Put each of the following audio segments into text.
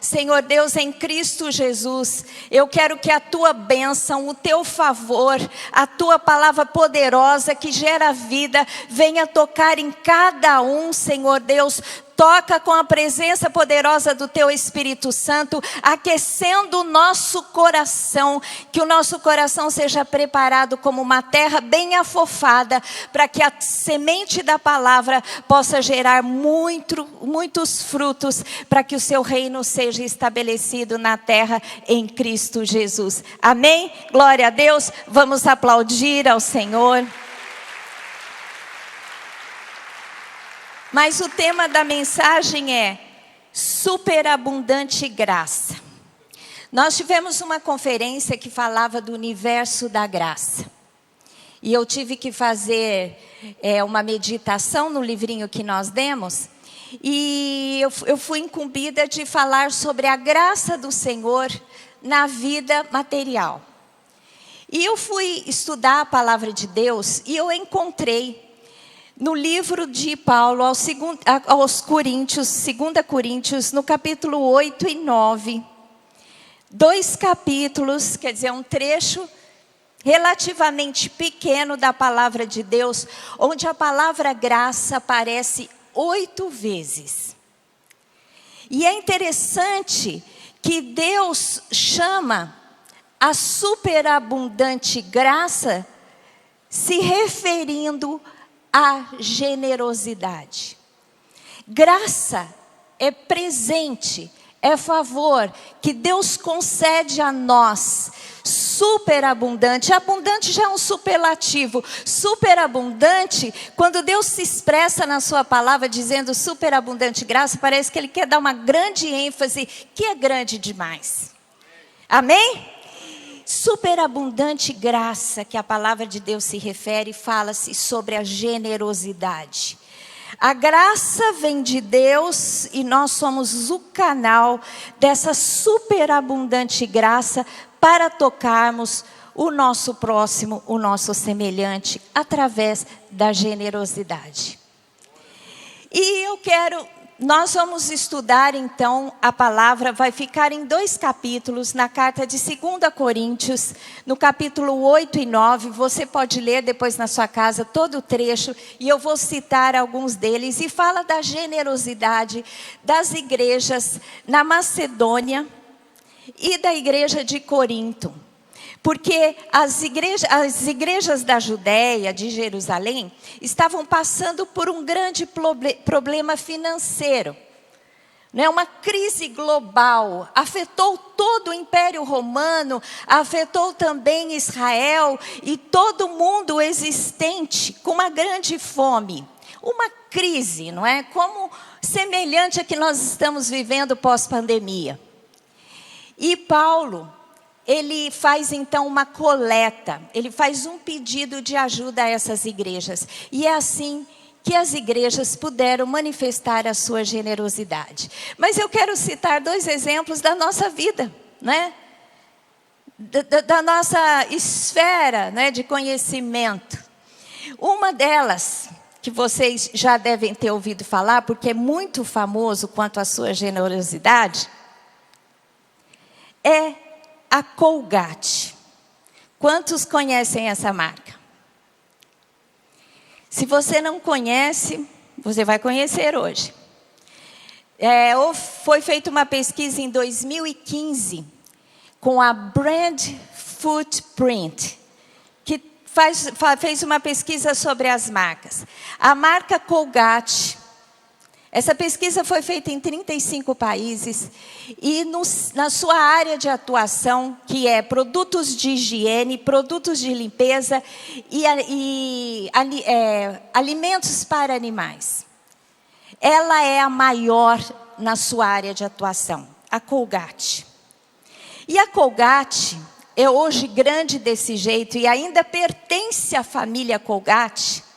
Senhor Deus, em Cristo Jesus, eu quero que a tua bênção, o teu favor, a tua palavra poderosa que gera vida, venha tocar em cada um, Senhor Deus. Toca com a presença poderosa do Teu Espírito Santo, aquecendo o nosso coração, que o nosso coração seja preparado como uma terra bem afofada, para que a semente da palavra possa gerar muitos frutos, para que o Seu reino seja estabelecido na terra em Cristo Jesus. Amém? Glória a Deus. Vamos aplaudir ao Senhor. Mas o tema da mensagem é superabundante graça. Nós tivemos uma conferência que falava do universo da graça. E eu tive que fazer uma meditação no livrinho que nós demos. E eu fui incumbida de falar sobre a graça do Senhor na vida material. E eu fui estudar a palavra de Deus e eu encontrei no livro de Paulo aos Coríntios, 2 Coríntios, no capítulo 8 e 9, 2 capítulos, quer dizer, um trecho relativamente pequeno da palavra de Deus, onde a palavra graça aparece 8 vezes. E é interessante que Deus chama a superabundante graça se referindo a generosidade. Graça é presente, é favor que Deus concede a nós, superabundante. Abundante já é um superlativo. Superabundante, quando Deus se expressa na sua palavra dizendo superabundante graça, parece que Ele quer dar uma grande ênfase, que é grande demais. Amém? Superabundante graça, que a palavra de Deus se refere, fala-se sobre a generosidade. A graça vem de Deus e nós somos o canal dessa superabundante graça para tocarmos o nosso próximo, o nosso semelhante, através da generosidade. E nós vamos estudar então a palavra, vai ficar em 2 capítulos, na carta de 2 Coríntios, no capítulo 8 e 9, você pode ler depois na sua casa todo o trecho, e eu vou citar alguns deles, e fala da generosidade das igrejas na Macedônia e da igreja de Corinto. Porque as igrejas da Judéia, de Jerusalém, estavam passando por um grande problema financeiro. Uma crise global, afetou todo o Império Romano, afetou também Israel e todo o mundo existente com uma grande fome. Uma crise, não é? Como semelhante a que nós estamos vivendo pós-pandemia. E Paulo, ele faz então uma coleta, ele faz um pedido de ajuda a essas igrejas. E é assim que as igrejas puderam manifestar a sua generosidade. Mas eu quero citar 2 exemplos da nossa vida, né? Da nossa esfera, né, de conhecimento. Uma delas, que vocês já devem ter ouvido falar, porque é muito famoso quanto à sua generosidade, é a Colgate. Quantos conhecem essa marca? Se você não conhece, você vai conhecer hoje. Foi feita uma pesquisa em 2015 com a Brand Footprint, que fez uma pesquisa sobre as marcas. A marca Colgate, essa pesquisa foi feita em 35 países e na sua área de atuação, que é produtos de higiene, produtos de limpeza e alimentos para animais. Ela é a maior na sua área de atuação, a Colgate. E a Colgate é hoje grande desse jeito e ainda pertence à família Colgate,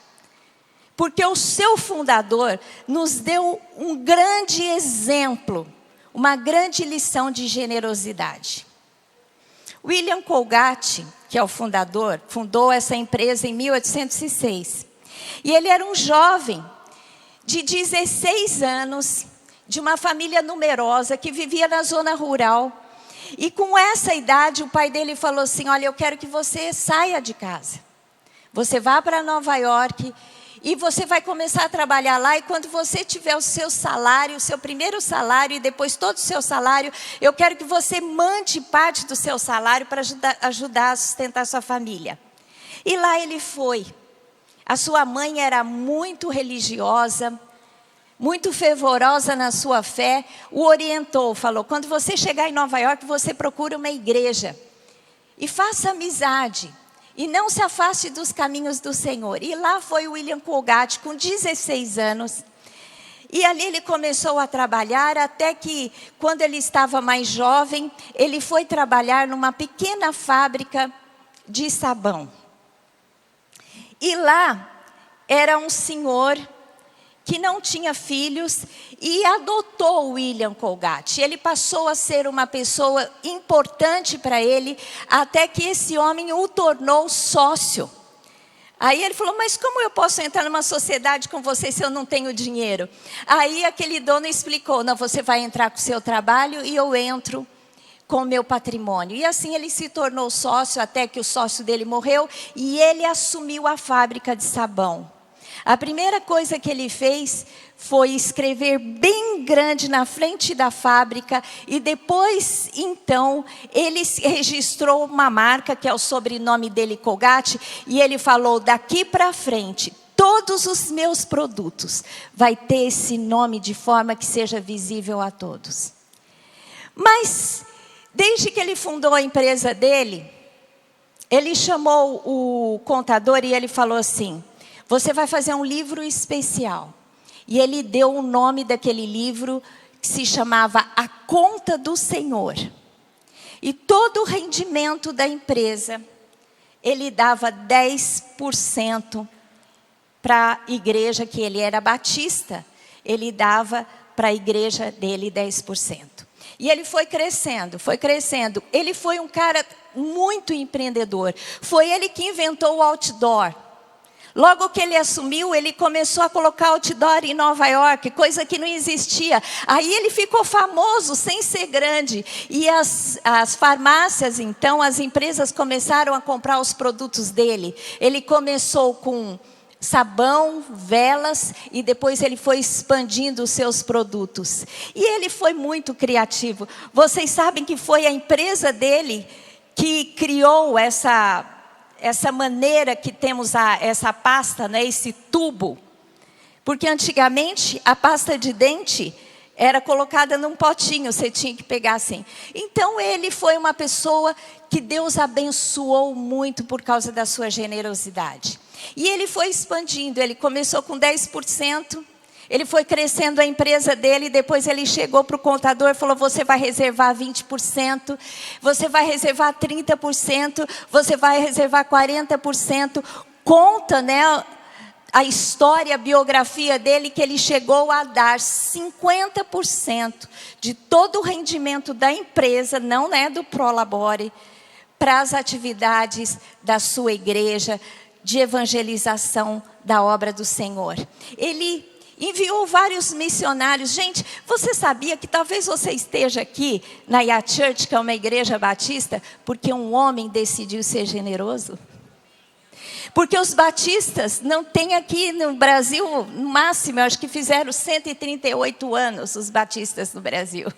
porque o seu fundador nos deu um grande exemplo, uma grande lição de generosidade. William Colgate, que é o fundador, fundou essa empresa em 1806. E ele era um jovem de 16 anos, de uma família numerosa que vivia na zona rural. E com essa idade, o pai dele falou assim: olha, eu quero que você saia de casa. Você vá para Nova York e você vai começar a trabalhar lá. E quando você tiver o seu salário, o seu primeiro salário e depois todo o seu salário, eu quero que você mande parte do seu salário para ajudar a sustentar a sua família. E lá ele foi. A sua mãe era muito religiosa, muito fervorosa na sua fé, o orientou, falou: quando você chegar em Nova York, você procura uma igreja e faça amizade e não se afaste dos caminhos do Senhor. E lá foi o William Colgate com 16 anos. E ali ele começou a trabalhar, até que quando ele estava mais jovem, ele foi trabalhar numa pequena fábrica de sabão. E lá era um senhor que não tinha filhos e adotou o William Colgate. Ele passou a ser uma pessoa importante para ele, até que esse homem o tornou sócio. Aí ele falou: mas como eu posso entrar numa sociedade com você se eu não tenho dinheiro? Aí aquele dono explicou: não, você vai entrar com o seu trabalho e eu entro com o meu patrimônio. E assim ele se tornou sócio, até que o sócio dele morreu e ele assumiu a fábrica de sabão. A primeira coisa que ele fez foi escrever bem grande na frente da fábrica e depois, então, ele registrou uma marca, que é o sobrenome dele, Colgate, e ele falou: daqui para frente, todos os meus produtos vai ter esse nome de forma que seja visível a todos. Mas, desde que ele fundou a empresa dele, ele chamou o contador e ele falou assim: você vai fazer um livro especial. E ele deu o nome daquele livro, que se chamava A Conta do Senhor. E todo o rendimento da empresa, ele dava 10% para a igreja, que ele era batista. Ele dava para a igreja dele 10%. E ele foi crescendo, foi crescendo. Ele foi um cara muito empreendedor. Foi ele que inventou o outdoor. Logo que ele assumiu, ele começou a colocar outdoor em Nova York, coisa que não existia. Aí ele ficou famoso sem ser grande. E as farmácias, então, as empresas começaram a comprar os produtos dele. Ele começou com sabão, velas, e depois ele foi expandindo os seus produtos. E ele foi muito criativo. Vocês sabem que foi a empresa dele que criou essa maneira que temos essa pasta, né, esse tubo. Porque antigamente a pasta de dente era colocada num potinho, você tinha que pegar assim. Então ele foi uma pessoa que Deus abençoou muito por causa da sua generosidade. E ele foi expandindo, ele começou com 10%. Ele foi crescendo a empresa dele, depois ele chegou para o contador e falou: você vai reservar 20%, você vai reservar 30%, você vai reservar 40%. Conta, né, a história, a biografia dele, que ele chegou a dar 50% de todo o rendimento da empresa, não, né, do Prolabore, para as atividades da sua igreja, de evangelização da obra do Senhor. Ele enviou vários missionários. Gente, você sabia que talvez você esteja aqui na Yacht Church, que é uma igreja batista, porque um homem decidiu ser generoso? Porque os batistas não têm aqui no Brasil, no máximo, eu acho que fizeram 138 anos os batistas no Brasil.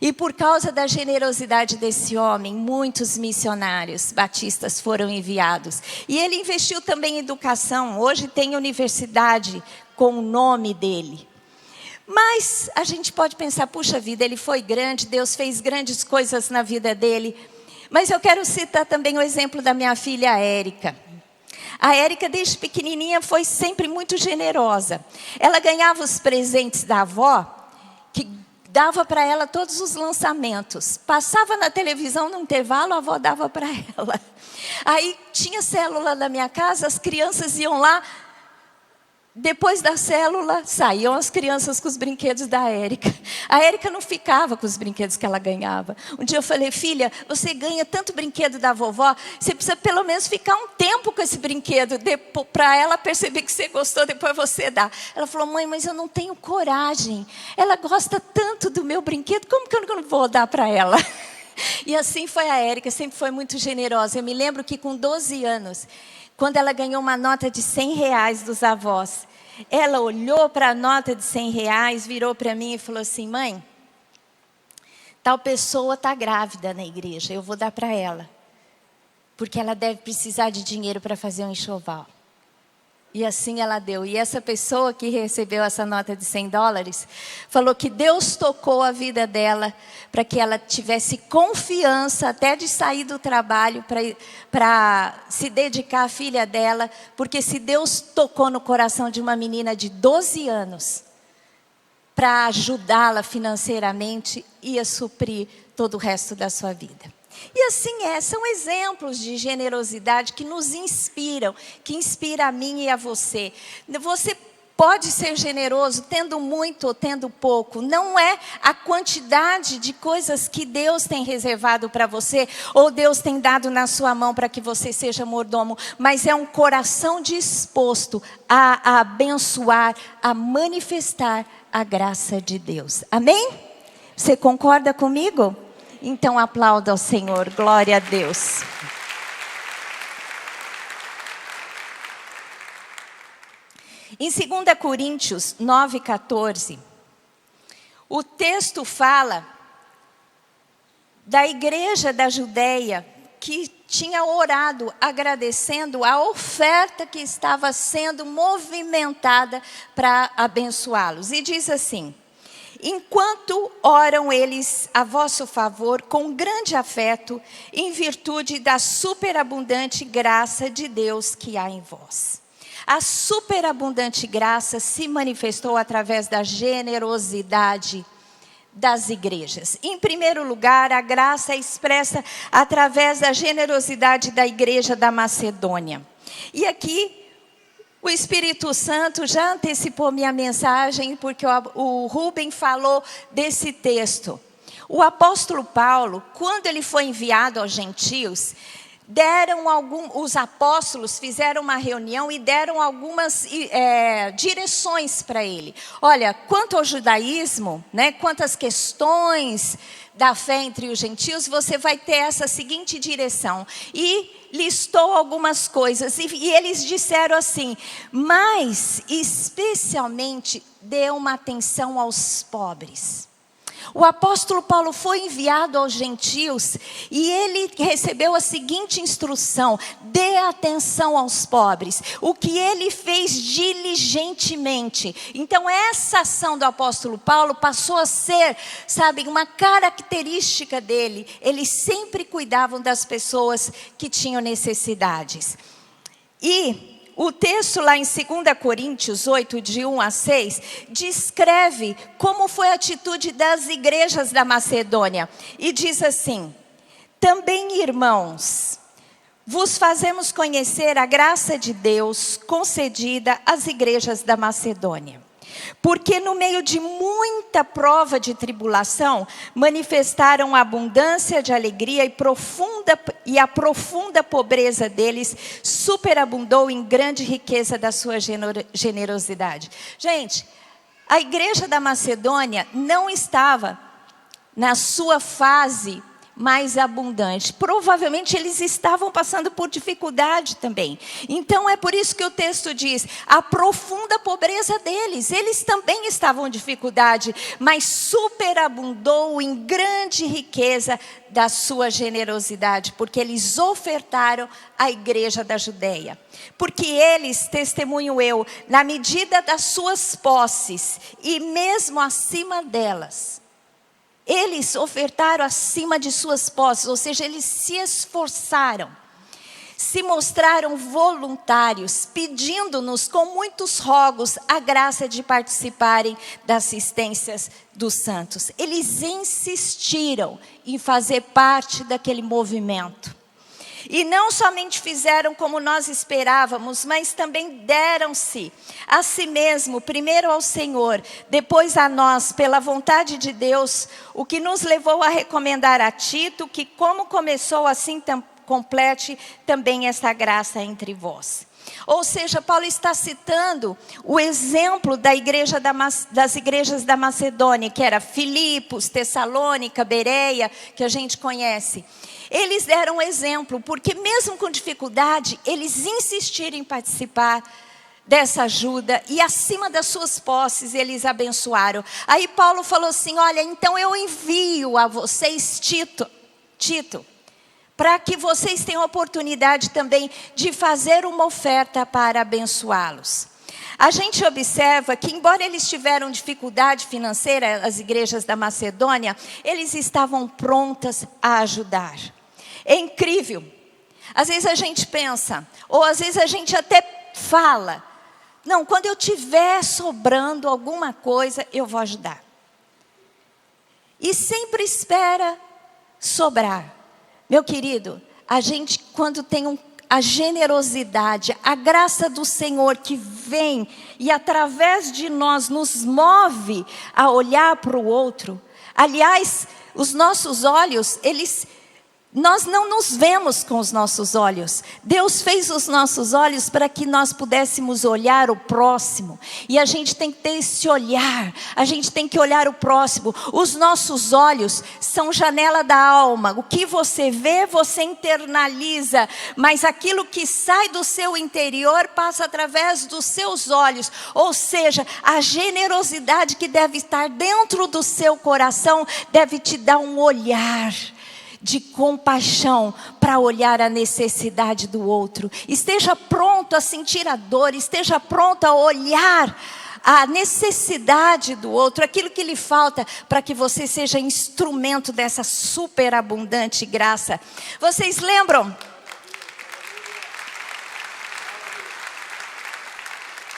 E por causa da generosidade desse homem, muitos missionários batistas foram enviados. E ele investiu também em educação. Hoje tem universidade com o nome dele. Mas a gente pode pensar: puxa vida, ele foi grande, Deus fez grandes coisas na vida dele. Mas eu quero citar também o exemplo da minha filha Érica. A Érica, desde pequenininha, foi sempre muito generosa. Ela ganhava os presentes da avó, que dava para ela todos os lançamentos. Passava na televisão no intervalo, a avó dava para ela. Aí tinha célula na minha casa, as crianças iam lá, Depois da célula, saíam as crianças com os brinquedos da Érica. A Érica não ficava com os brinquedos que ela ganhava. Um dia eu falei, filha, você ganha tanto brinquedo da vovó, você precisa pelo menos ficar um tempo com esse brinquedo, para ela perceber que você gostou, depois você dá. Ela falou, mãe, mas eu não tenho coragem. Ela gosta tanto do meu brinquedo, como que eu não vou dar para ela? E assim foi a Érica, sempre foi muito generosa. Eu me lembro que com 12 anos... Quando ela ganhou uma nota de R$100 dos avós, ela olhou para a nota de R$100, virou para mim e falou assim, mãe, tal pessoa está grávida na igreja, eu vou dar para ela. Porque ela deve precisar de dinheiro para fazer um enxoval. E assim ela deu. E essa pessoa que recebeu essa nota de $100, falou que Deus tocou a vida dela para que ela tivesse confiança até de sair do trabalho para se dedicar à filha dela. Porque se Deus tocou no coração de uma menina de 12 anos para ajudá-la financeiramente, ia suprir todo o resto da sua vida. E assim são exemplos de generosidade que nos inspiram, que inspira a mim e a você. Você pode ser generoso tendo muito ou tendo pouco. Não é a quantidade de coisas que Deus tem reservado para você, ou Deus tem dado na sua mão para que você seja mordomo, mas é um coração disposto a abençoar, a manifestar a graça de Deus. Amém? Você concorda comigo? Então aplauda ao Senhor, glória a Deus. Em 2 Coríntios 9,14, o texto fala da igreja da Judeia que tinha orado agradecendo a oferta que estava sendo movimentada para abençoá-los. E diz assim: enquanto oram eles a vosso favor com grande afeto, em virtude da superabundante graça de Deus que há em vós. A superabundante graça se manifestou através da generosidade das igrejas. Em primeiro lugar, a graça é expressa através da generosidade da igreja da Macedônia. E aqui o Espírito Santo já antecipou minha mensagem, porque o Rubem falou desse texto. O apóstolo Paulo, quando ele foi enviado aos gentios, os apóstolos fizeram uma reunião e deram algumas direções para ele. Olha, quanto ao judaísmo, quanto às questões da fé entre os gentios, você vai ter essa seguinte direção. E listou algumas coisas, e eles disseram assim: mas especialmente dê uma atenção aos pobres. O apóstolo Paulo foi enviado aos gentios e ele recebeu a seguinte instrução: dê atenção aos pobres. O que ele fez diligentemente. Então essa ação do apóstolo Paulo passou a ser, uma característica dele. Eles sempre cuidavam das pessoas que tinham necessidades. E o texto lá em 2 Coríntios 8, de 1 a 6, descreve como foi a atitude das igrejas da Macedônia. E diz assim: também, irmãos, vos fazemos conhecer a graça de Deus concedida às igrejas da Macedônia. Porque no meio de muita prova de tribulação, manifestaram a abundância de alegria e a profunda pobreza deles superabundou em grande riqueza da sua generosidade. Gente, a igreja da Macedônia não estava na sua fase mais abundante. Provavelmente eles estavam passando por dificuldade também. Então é por isso que o texto diz: a profunda pobreza deles. Eles também estavam em dificuldade, mas superabundou em grande riqueza da sua generosidade, porque eles ofertaram à igreja da Judeia. Porque eles, testemunho eu, na medida das suas posses e mesmo acima delas, eles ofertaram acima de suas posses, ou seja, eles se esforçaram, se mostraram voluntários, pedindo-nos com muitos rogos a graça de participarem das assistências dos santos. Eles insistiram em fazer parte daquele movimento. E não somente fizeram como nós esperávamos, mas também deram-se a si mesmo, primeiro ao Senhor, depois a nós, pela vontade de Deus, o que nos levou a recomendar a Tito, que como começou assim complete também essa graça entre vós. Ou seja, Paulo está citando o exemplo das igrejas da Macedônia, que era Filipos, Tessalônica, Bereia, que a gente conhece. Eles deram exemplo, porque mesmo com dificuldade, eles insistiram em participar dessa ajuda, e acima das suas posses eles abençoaram. Aí Paulo falou assim: olha, então eu envio a vocês Tito, para que vocês tenham oportunidade também de fazer uma oferta para abençoá-los. A gente observa que, embora eles tiveram dificuldade financeira, as igrejas da Macedônia, eles estavam prontas a ajudar. É incrível. Às vezes a gente pensa, ou às vezes a gente até fala, não, quando eu tiver sobrando alguma coisa, eu vou ajudar. E sempre espera sobrar. Meu querido, a gente quando tem a generosidade, a graça do Senhor que vem e através de nós nos move a olhar para o outro. Aliás, os nossos olhos, nós não nos vemos com os nossos olhos. Deus fez os nossos olhos para que nós pudéssemos olhar o próximo. E a gente tem que ter esse olhar. A gente tem que olhar o próximo. Os nossos olhos são janela da alma. O que você vê, você internaliza. Mas aquilo que sai do seu interior passa através dos seus olhos. Ou seja, a generosidade que deve estar dentro do seu coração deve te dar um olhar de compaixão para olhar a necessidade do outro. Esteja pronto a sentir a dor, esteja pronto a olhar a necessidade do outro, aquilo que lhe falta, para que você seja instrumento dessa superabundante graça. Vocês lembram?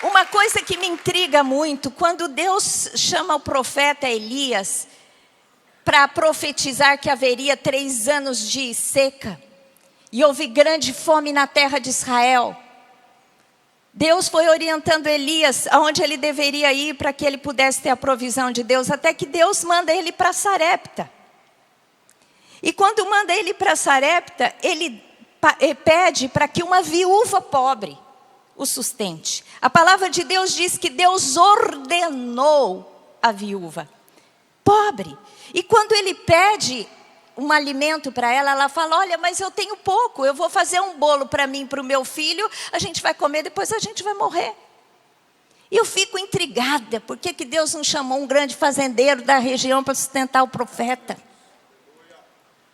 Uma coisa que me intriga muito, quando Deus chama o profeta Elias para profetizar que haveria 3 anos de seca, e houve grande fome na terra de Israel. Deus foi orientando Elias aonde ele deveria ir para que ele pudesse ter a provisão de Deus, até que Deus manda ele para Sarepta. E quando manda ele para Sarepta, ele pede para que uma viúva pobre o sustente. A palavra de Deus diz que Deus ordenou a viúva pobre. E quando ele pede um alimento para ela, ela fala: olha, mas eu tenho pouco, eu vou fazer um bolo para mim e para o meu filho, a gente vai comer, depois a gente vai morrer. E eu fico intrigada, por que Deus não chamou um grande fazendeiro da região para sustentar o profeta?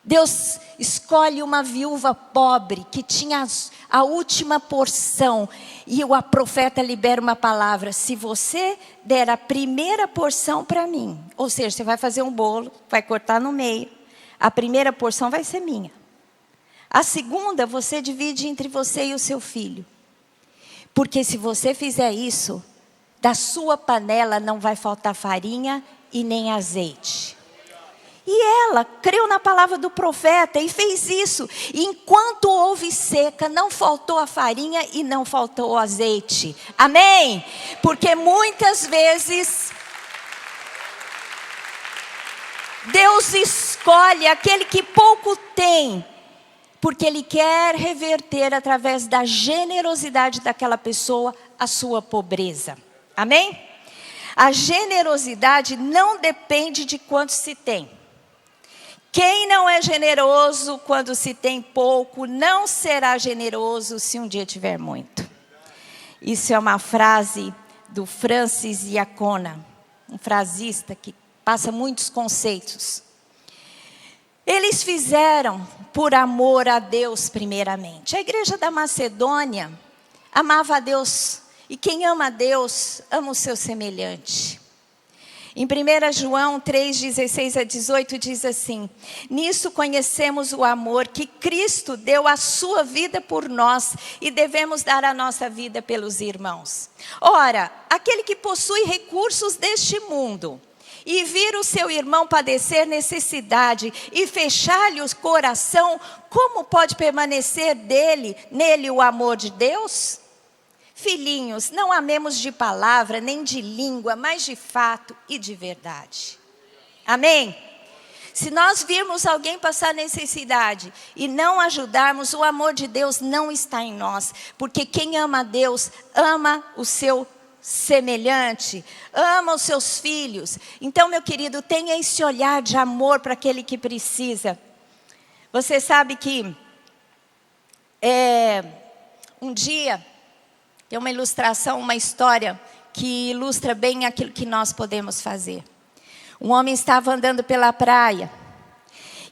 Deus escolhe uma viúva pobre, que tinha a última porção, e o profeta libera uma palavra: se você der a primeira porção para mim, ou seja, você vai fazer um bolo, vai cortar no meio, a primeira porção vai ser minha. A segunda você divide entre você e o seu filho. Porque se você fizer isso, da sua panela não vai faltar farinha e nem azeite. E ela creu na palavra do profeta e fez isso. E enquanto houve seca, não faltou a farinha e não faltou o azeite. Amém? Porque muitas vezes Deus escolhe aquele que pouco tem, porque Ele quer reverter através da generosidade daquela pessoa a sua pobreza. Amém? A generosidade não depende de quanto se tem. Quem não é generoso quando se tem pouco, não será generoso se um dia tiver muito. Isso é uma frase do Francis Iacona, um frasista que passa muitos conceitos. Eles fizeram por amor a Deus primeiramente. A igreja da Macedônia amava a Deus, e quem ama a Deus ama o seu semelhante. Em 1 João 3, 16 a 18 diz assim: nisso conhecemos o amor que Cristo deu a sua vida por nós, e devemos dar a nossa vida pelos irmãos. Ora, aquele que possui recursos deste mundo e vir o seu irmão padecer necessidade e fechar-lhe o coração, como pode permanecer nele o amor de Deus? Filhinhos, não amemos de palavra, nem de língua, mas de fato e de verdade. Amém? Se nós virmos alguém passar necessidade e não ajudarmos, o amor de Deus não está em nós. Porque quem ama a Deus, ama o seu semelhante, ama os seus filhos. Então, meu querido, tenha esse olhar de amor para aquele que precisa. Você sabe que um dia, tem uma ilustração, uma história que ilustra bem aquilo que nós podemos fazer. Um homem estava andando pela praia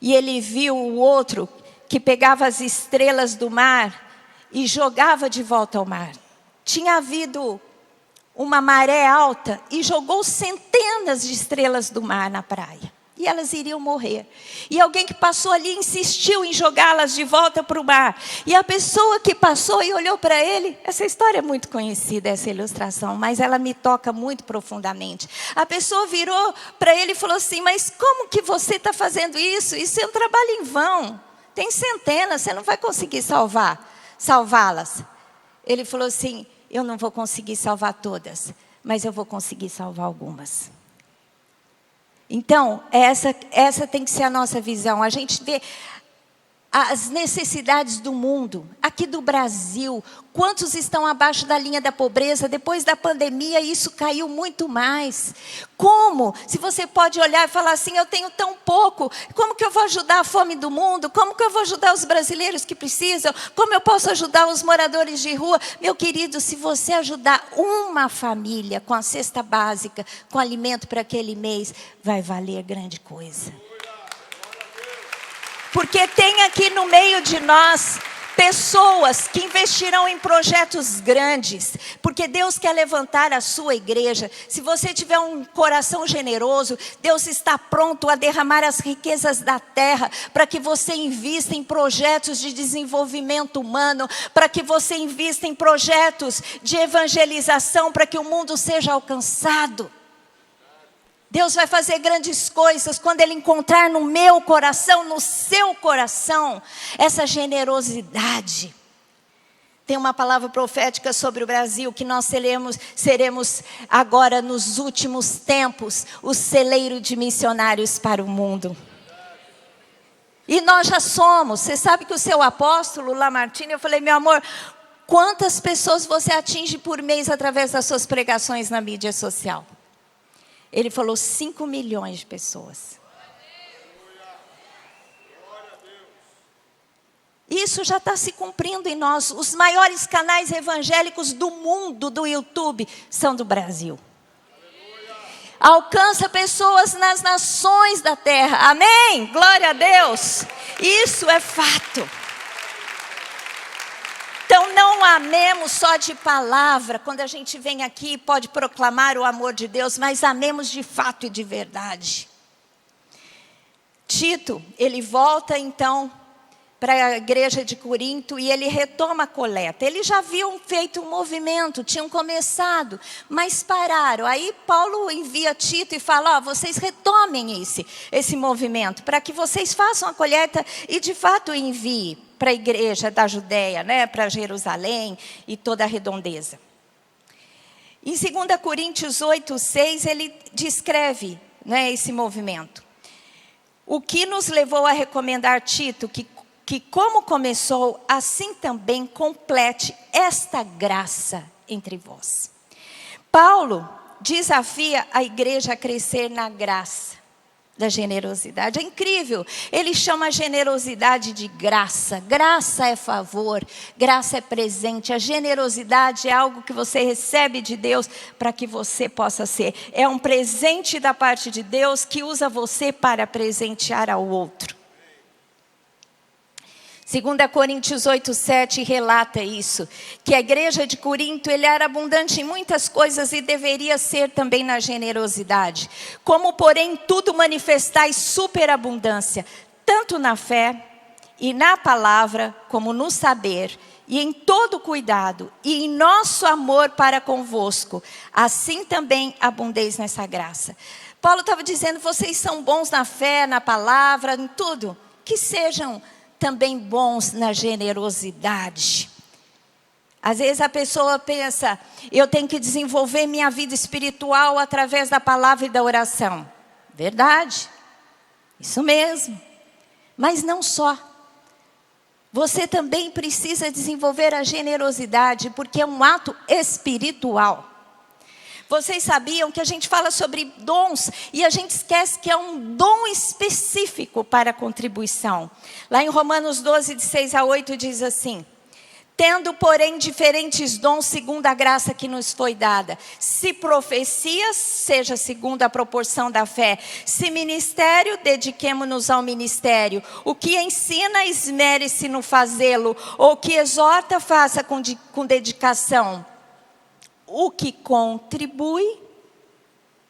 e ele viu o outro que pegava as estrelas do mar e jogava de volta ao mar. Tinha havido uma maré alta e jogou centenas de estrelas do mar na praia. E elas iriam morrer. E alguém que passou ali insistiu em jogá-las de volta para o mar. E a pessoa que passou e olhou para ele, essa história é muito conhecida, essa ilustração, mas ela me toca muito profundamente. A pessoa virou para ele e falou assim, mas como que você está fazendo isso? Isso é um trabalho em vão. Tem centenas, você não vai conseguir salvá-las. Ele falou assim, eu não vou conseguir salvar todas, mas eu vou conseguir salvar algumas. Então, essa tem que ser a nossa visão. A gente vê as necessidades do mundo, aqui do Brasil. Quantos estão abaixo da linha da pobreza? Depois da pandemia, isso caiu muito mais. Como? Se você pode olhar e falar assim, eu tenho tão pouco, como que eu vou ajudar a fome do mundo? Como que eu vou ajudar os brasileiros que precisam? Como eu posso ajudar os moradores de rua? Meu querido, se você ajudar uma família com a cesta básica, com alimento para aquele mês, vai valer grande coisa. Porque tem aqui no meio de nós pessoas que investirão em projetos grandes. Porque Deus quer levantar a sua igreja. Se você tiver um coração generoso, Deus está pronto a derramar as riquezas da terra para que você invista em projetos de desenvolvimento humano, para que você invista em projetos de evangelização, para que o mundo seja alcançado. Deus vai fazer grandes coisas quando Ele encontrar no meu coração, no seu coração, essa generosidade. Tem uma palavra profética sobre o Brasil, que nós seremos agora nos últimos tempos, o celeiro de missionários para o mundo. E nós já somos. Você sabe que o seu apóstolo, Lamartine, eu falei, meu amor, quantas pessoas você atinge por mês através das suas pregações na mídia social? Ele falou 5 milhões de pessoas. Isso já está se cumprindo em nós. Os maiores canais evangélicos do mundo, do YouTube, são do Brasil. Alcança pessoas nas nações da terra. Amém? Glória a Deus. Isso é fato. Então não amemos só de palavra, quando a gente vem aqui pode proclamar o amor de Deus, mas amemos de fato e de verdade. Tito, ele volta então para a igreja de Corinto e ele retoma a coleta. Eles já haviam feito um movimento, tinham começado, mas pararam. Aí Paulo envia Tito e fala, vocês retomem esse movimento, para que vocês façam a colheita e de fato enviem para a igreja da Judéia, né, para Jerusalém e toda a redondeza. Em 2 Coríntios 8:6, ele descreve, né, esse movimento. O que nos levou a recomendar Tito, que como começou, assim também complete esta graça entre vós. Paulo desafia a igreja a crescer na graça da generosidade. É incrível. Ele chama a generosidade de graça. Graça é favor, graça é presente. A generosidade é algo que você recebe de Deus para que você possa ser. É um presente da parte de Deus que usa você para presentear ao outro. 2 Coríntios 8:7 relata isso, que a igreja de Corinto ele era abundante em muitas coisas e deveria ser também na generosidade. Como, porém, tudo manifestais superabundância, tanto na fé e na palavra, como no saber, e em todo cuidado, e em nosso amor para convosco, assim também abundeis nessa graça. Paulo estava dizendo, vocês são bons na fé, na palavra, em tudo. Que sejam também bons na generosidade. Às vezes a pessoa pensa, eu tenho que desenvolver minha vida espiritual através da palavra e da oração. Verdade, isso mesmo. Mas não só. Você também precisa desenvolver a generosidade, porque é um ato espiritual. Vocês sabiam que a gente fala sobre dons e a gente esquece que é um dom específico para a contribuição. Lá em Romanos 12, de 6 a 8, diz assim: tendo, porém, diferentes dons segundo a graça que nos foi dada. Se profecia, seja segundo a proporção da fé. Se ministério, dediquemo-nos ao ministério. O que ensina, esmere-se no fazê-lo. Ou que exorta, faça com dedicação. O que contribui,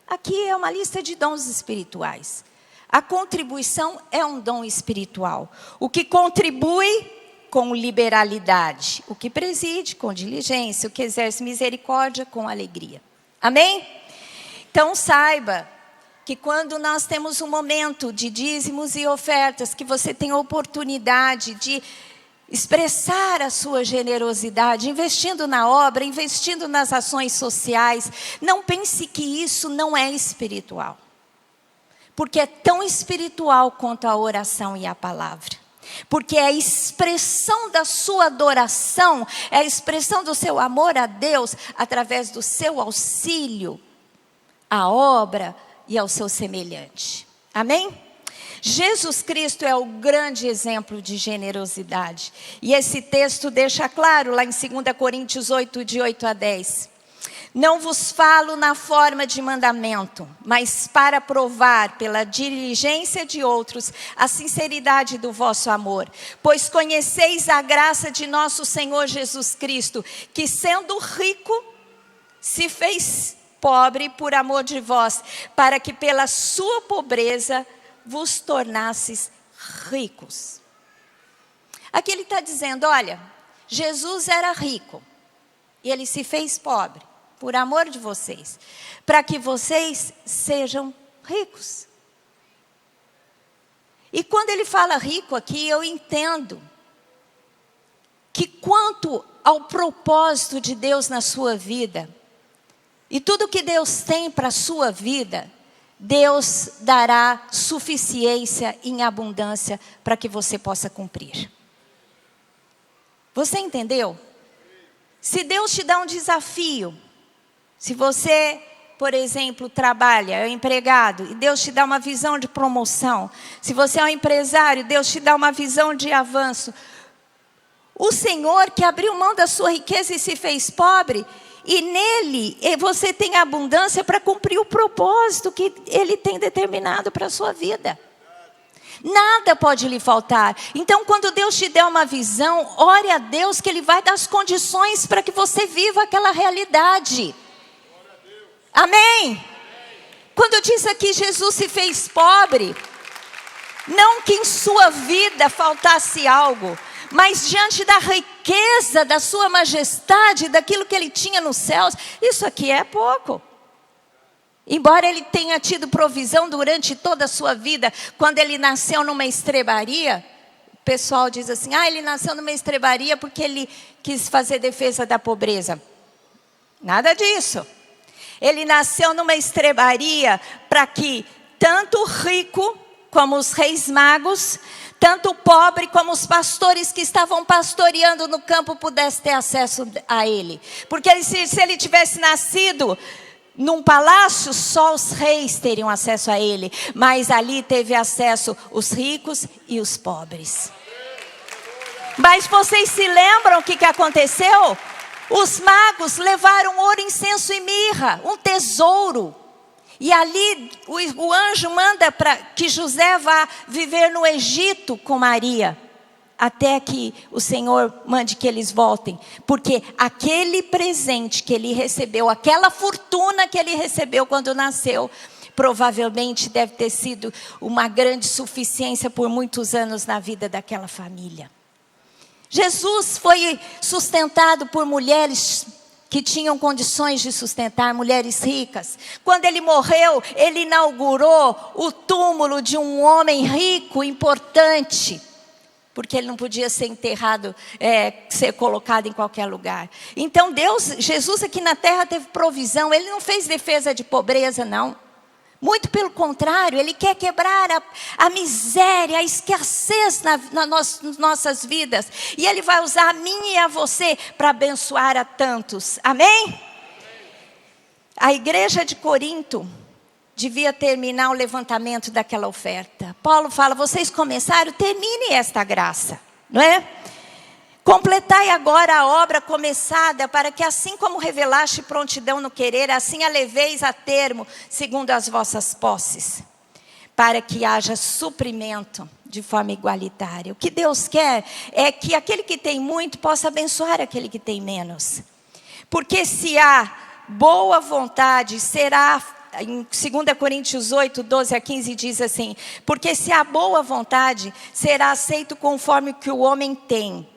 aqui é uma lista de dons espirituais. A contribuição é um dom espiritual. O que contribui, com liberalidade. O que preside, com diligência. O que exerce misericórdia, com alegria. Amém? Então saiba que quando nós temos um momento de dízimos e ofertas, que você tem a oportunidade de expressar a sua generosidade, investindo na obra, investindo nas ações sociais. Não pense que isso não é espiritual. Porque é tão espiritual quanto a oração e a palavra. Porque é a expressão da sua adoração, é a expressão do seu amor a Deus, através do seu auxílio à obra e ao seu semelhante. Amém? Jesus Cristo é o grande exemplo de generosidade. E esse texto deixa claro lá em 2 Coríntios 8, de 8 a 10. Não vos falo na forma de mandamento, mas para provar pela diligência de outros a sinceridade do vosso amor. Pois conheceis a graça de nosso Senhor Jesus Cristo, que sendo rico, se fez pobre por amor de vós, para que pela sua pobreza vos tornasses ricos. Aqui ele está dizendo, olha, Jesus era rico e ele se fez pobre por amor de vocês, para que vocês sejam ricos. E quando ele fala rico aqui, eu entendo que quanto ao propósito de Deus na sua vida, e tudo que Deus tem para a sua vida, Deus dará suficiência em abundância para que você possa cumprir. Você entendeu? Se Deus te dá um desafio, se você, por exemplo, trabalha, é um empregado, e Deus te dá uma visão de promoção, se você é um empresário, Deus te dá uma visão de avanço. O Senhor que abriu mão da sua riqueza e se fez pobre, e nele você tem abundância para cumprir o propósito que Ele tem determinado para a sua vida. Nada pode lhe faltar. Então, quando Deus te der uma visão, ore a Deus que Ele vai dar as condições para que você viva aquela realidade. Amém? Quando diz aqui Jesus se fez pobre, não que em sua vida faltasse algo, mas diante da riqueza, da sua majestade, daquilo que ele tinha nos céus, isso aqui é pouco. Embora ele tenha tido provisão durante toda a sua vida, quando ele nasceu numa estrebaria, o pessoal diz assim, ele nasceu numa estrebaria porque ele quis fazer defesa da pobreza. Nada disso. Ele nasceu numa estrebaria para que tanto o rico como os reis magos, tanto o pobre como os pastores que estavam pastoreando no campo pudessem ter acesso a ele. Porque se ele tivesse nascido num palácio, só os reis teriam acesso a ele. Mas ali teve acesso os ricos e os pobres. Mas vocês se lembram o que aconteceu? Os magos levaram ouro, incenso e mirra, um tesouro. E ali o anjo manda para que José vá viver no Egito com Maria, até que o Senhor mande que eles voltem. Porque aquele presente que ele recebeu, aquela fortuna que ele recebeu quando nasceu, provavelmente deve ter sido uma grande suficiência por muitos anos na vida daquela família. Jesus foi sustentado por mulheres que tinham condições de sustentar, mulheres ricas. Quando ele morreu, ele inaugurou o túmulo de um homem rico, importante, porque ele não podia ser enterrado, ser colocado em qualquer lugar. Então Jesus aqui na terra teve provisão, ele não fez defesa de pobreza, não. Muito pelo contrário, ele quer quebrar a miséria, a escassez nas nossas vidas. E ele vai usar a mim e a você para abençoar a tantos. Amém? A igreja de Corinto devia terminar o levantamento daquela oferta. Paulo fala, vocês começaram, termine esta graça. Não é? Completai agora a obra começada, para que assim como revelaste prontidão no querer, assim a leveis a termo, segundo as vossas posses, para que haja suprimento de forma igualitária. O que Deus quer é que aquele que tem muito possa abençoar aquele que tem menos. Porque se há boa vontade, será... Em 2 Coríntios 8, 12 a 15 diz assim, porque se há boa vontade, será aceito conforme o que o homem tem,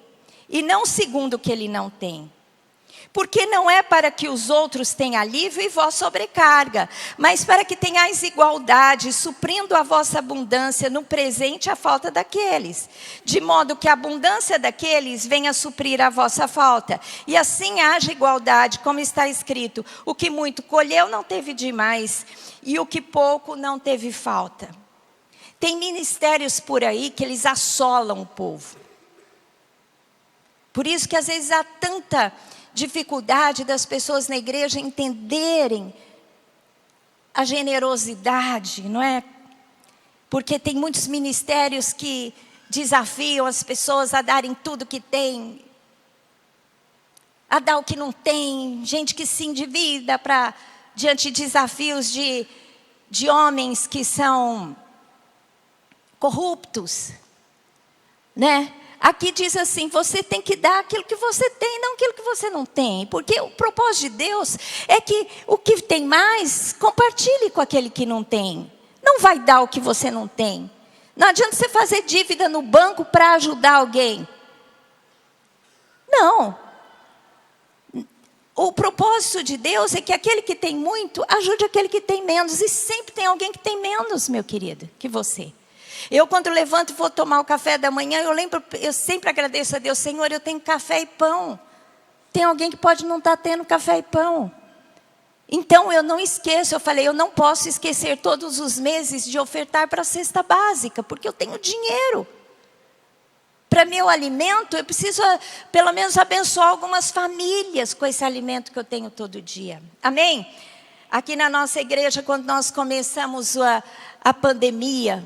e não segundo o que ele não tem. Porque não é para que os outros tenham alívio e vós sobrecarga, mas para que tenhais igualdade, suprindo a vossa abundância no presente a falta daqueles. De modo que a abundância daqueles venha suprir a vossa falta. E assim haja igualdade, como está escrito, o que muito colheu não teve demais, e o que pouco não teve falta. Tem ministérios por aí que eles assolam o povo. Por isso que às vezes há tanta dificuldade das pessoas na igreja entenderem a generosidade, não é? Porque tem muitos ministérios que desafiam as pessoas a darem tudo que têm, a dar o que não tem, gente que se endivida diante de desafios de homens que são corruptos, né? Aqui diz assim, você tem que dar aquilo que você tem, não aquilo que você não tem. Porque o propósito de Deus é que o que tem mais, compartilhe com aquele que não tem. Não vai dar o que você não tem. Não adianta você fazer dívida no banco para ajudar alguém. Não. O propósito de Deus é que aquele que tem muito, ajude aquele que tem menos. E sempre tem alguém que tem menos, meu querido, que você. Eu quando levanto e vou tomar o café da manhã, eu sempre agradeço a Deus, Senhor, eu tenho café e pão. Tem alguém que pode não estar tendo café e pão. Então eu não esqueço, eu falei, eu não posso esquecer todos os meses de ofertar para a cesta básica, porque eu tenho dinheiro. Para meu alimento, eu preciso pelo menos abençoar algumas famílias com esse alimento que eu tenho todo dia. Amém? Aqui na nossa igreja, quando nós começamos a pandemia,